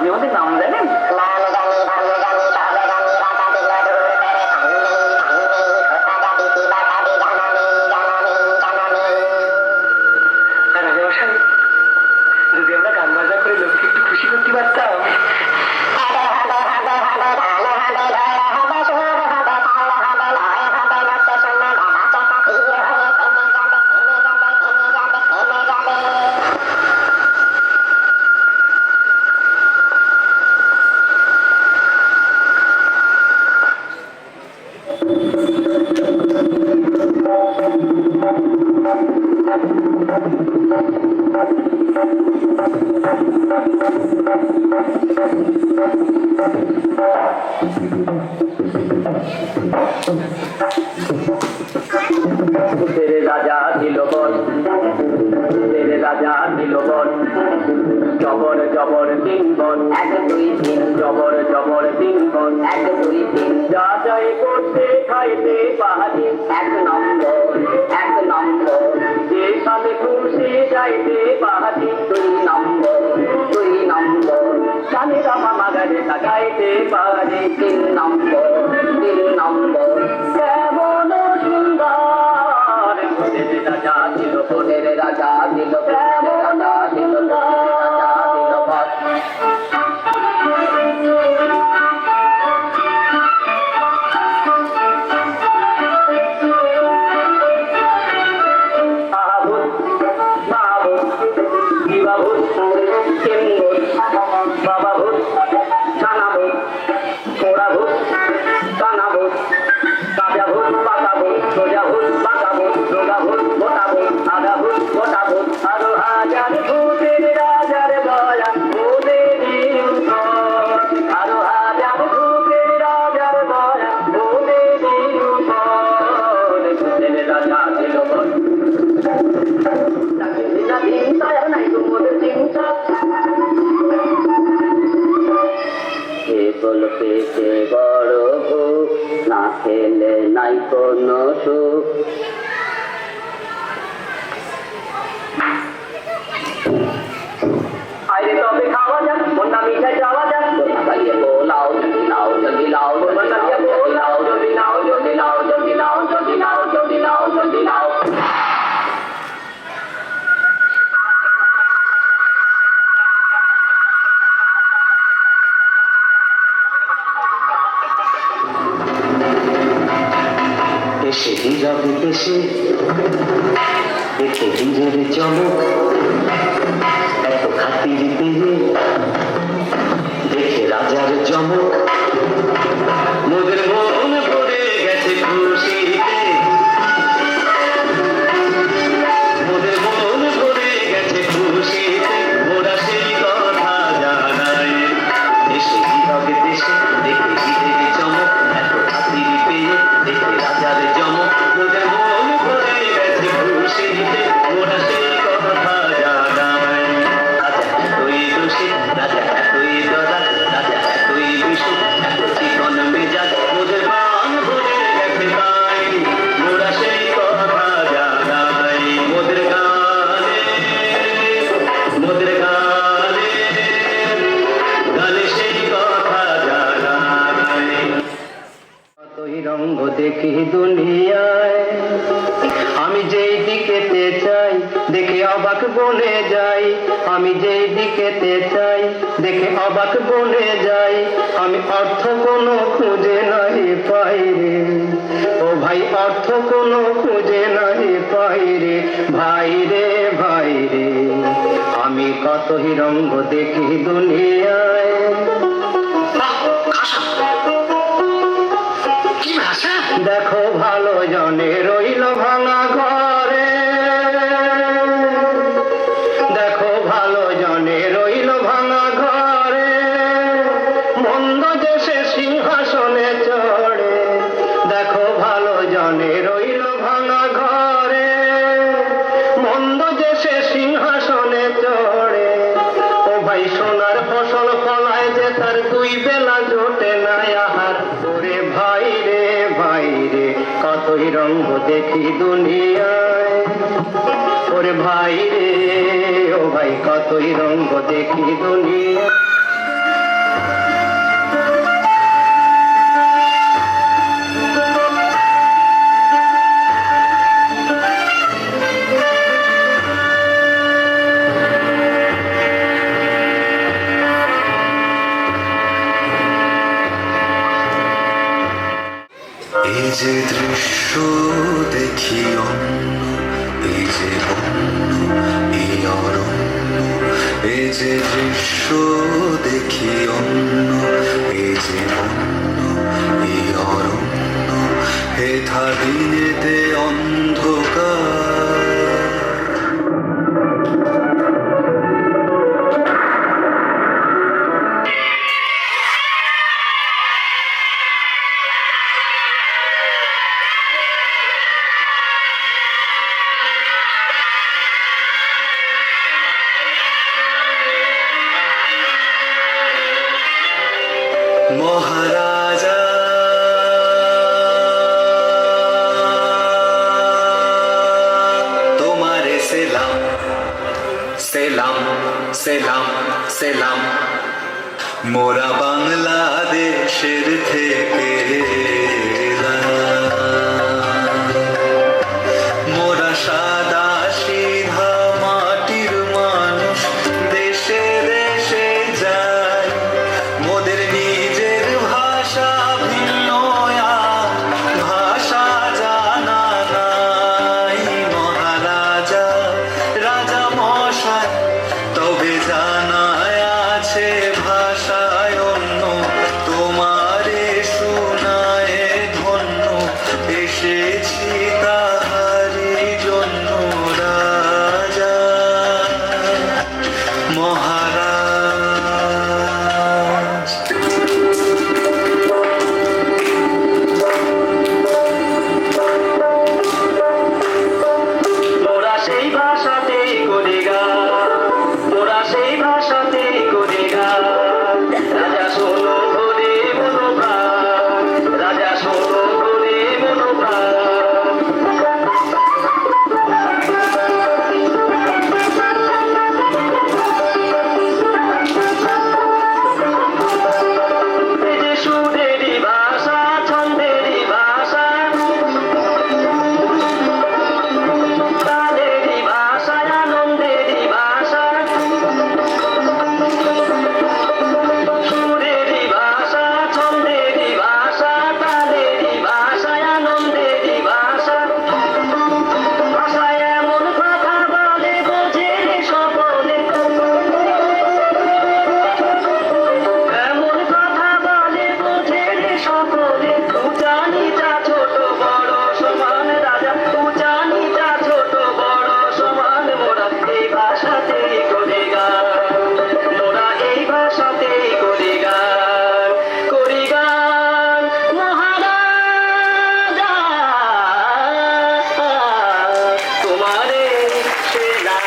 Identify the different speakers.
Speaker 1: আপনি আমাদের নাম জানেন? যদি আমরা গান বাজনা করে লোককে একটু খুশি করতে পারতাম। तेरे राजा दिलो बोल, तेरे राजा दिलो बोल, जबर जबर दिन बोल, एक दुई तीन जबर जबर दिन बोल, एक दुई तीन जा जाए करते खाइते पाहाड़ी एक नम्बर जे साले खुशी जाइते पाहाड़ी दुई नम्बर साले रामा मागारे ताकाइते पाहाड़ी तीन नम्बर केमन सुंदर तेरे राजा दिलो बोल, तेरे राजा दिलो बोल, केमन सुंदर পেটে বড় ভোগ না খেলে নাই কোনো সুখ আইরে তবে খাওয়া যাক মনটা মিঠাই যাওয়া যাক খাইয়ে বোলাও যদি নাও যদি নাও মনটা দিয়ে বোলাও যদি নাও যদি নাও যদি নাও যদি নাও যদি নাও যদি নাও এসে নীরবে এসে দেখে হীরের চমক এত খাতির পেয়ে দেখে রাজার চমক মোদের মন ভরে গেছে খুশিতে মোদের মন ভরে গেছে খুশিতে মোরা সেই কথা জানাই এসে নীরবে এসে দেখে হীরের চমক এত খাতির পেয়ে দেখে রাজার চমক মোদের মন ভরে গেছে খুশিতে মোরা সেই কথা জানাই রাজা এতই দোষী রাজা এতই দরা রাজা এতই বিশু এত চিকন মেজাজ মোদের প্রাণ ভরে গেছে তাই মোরা সেই কথা জানাই মোদের গানে গানে সেই কথা জানাই কতই রঙ্গ দেখি দুনিয়ায় আমি যেই দিকেতে চাই দেখে অবাক বনে যাই আমি যেই দিকেতে চাই দেখে অবাক বনে যাই আমি অর্থ কোনো খুঁজে নাই পাই রে ও ভাই অর্থ কোনো খুঁজে নাই পাই রে ভাই রে আমি কতই রঙ্গ দেখি দুনিয়ায় দেখো ভালো জনে রইল ভাঙা ঘরে দেখো ভালো জনে রইল ভাঙা ঘরে মন্দ দেশে সিংহাসনে চড়ে দেখো ভালো জনে রইল ভাঙা ঘরে মন্দ দেশে সিংহাসনে চড়ে ও ভাই সোনার ফসল ফলায় যে তার দুই বেলা জোটে না আহার ওরে ভাই রে কতই রঙ্গ দেখি দুনিয়ায় ওরে ভাই রে ও ভাই কতই রঙ্গ দেখি দুনিয়ায়
Speaker 2: যে দৃশ্য দেখি অন্য, এই যে অন্য এই অরণ্য, এই যে দৃশ্য দেখি অন্য, এই যে অন্য এই অরণ্য, হেথা দিনেতে অন্ধকার। মহারাজা তোমারে সেলাম সেলাম সেলাম সেলাম, মোরা বাংলাদেশের থেকে মোরা সাদা সিধা মাটির মানুষ, দেশে দেশে যায় মোদের নিজের ভাষা ভিন্ন, ভাষা জানা নাই। মহারাজা রাজা মশাই তবে জানা আছে ভাষায় অন্য, তোমারে শোনায় ধন্য, এসেছি তাহারি জন্য রাজা মহারাজ।
Speaker 1: মোরা সেই ভাষাতে করি গান, মোরা সেই ভাষাতে করি গান। রাজা শোনো ভরে মনোপ্রাণ, রাজা শোনো ভরে মনোপ্রাণ। এই যে সুরেরই ভাষা, ছন্দেরই ভাষা, তালেরই ভাষা, আনন্দেরই ভাষা, সুরেরই ভাষা, ছন্দেরই ভাষা, তালেরই ভাষা, আনন্দেরই ভাষা। ভাষায় এমন কথা বলে বোঝে রে সকলে, এমন কথা বলে বোঝে রে সকলে। উঁচা নিচা ছোট বড় সমান রাজা, উঁচা নিচা ছোট বড় সমান। মোরা এই ভাষাতেই করি গান, মোরা এই ভাষাতেই করি গান, করি গান। মহারাজা তোমারে সেরা।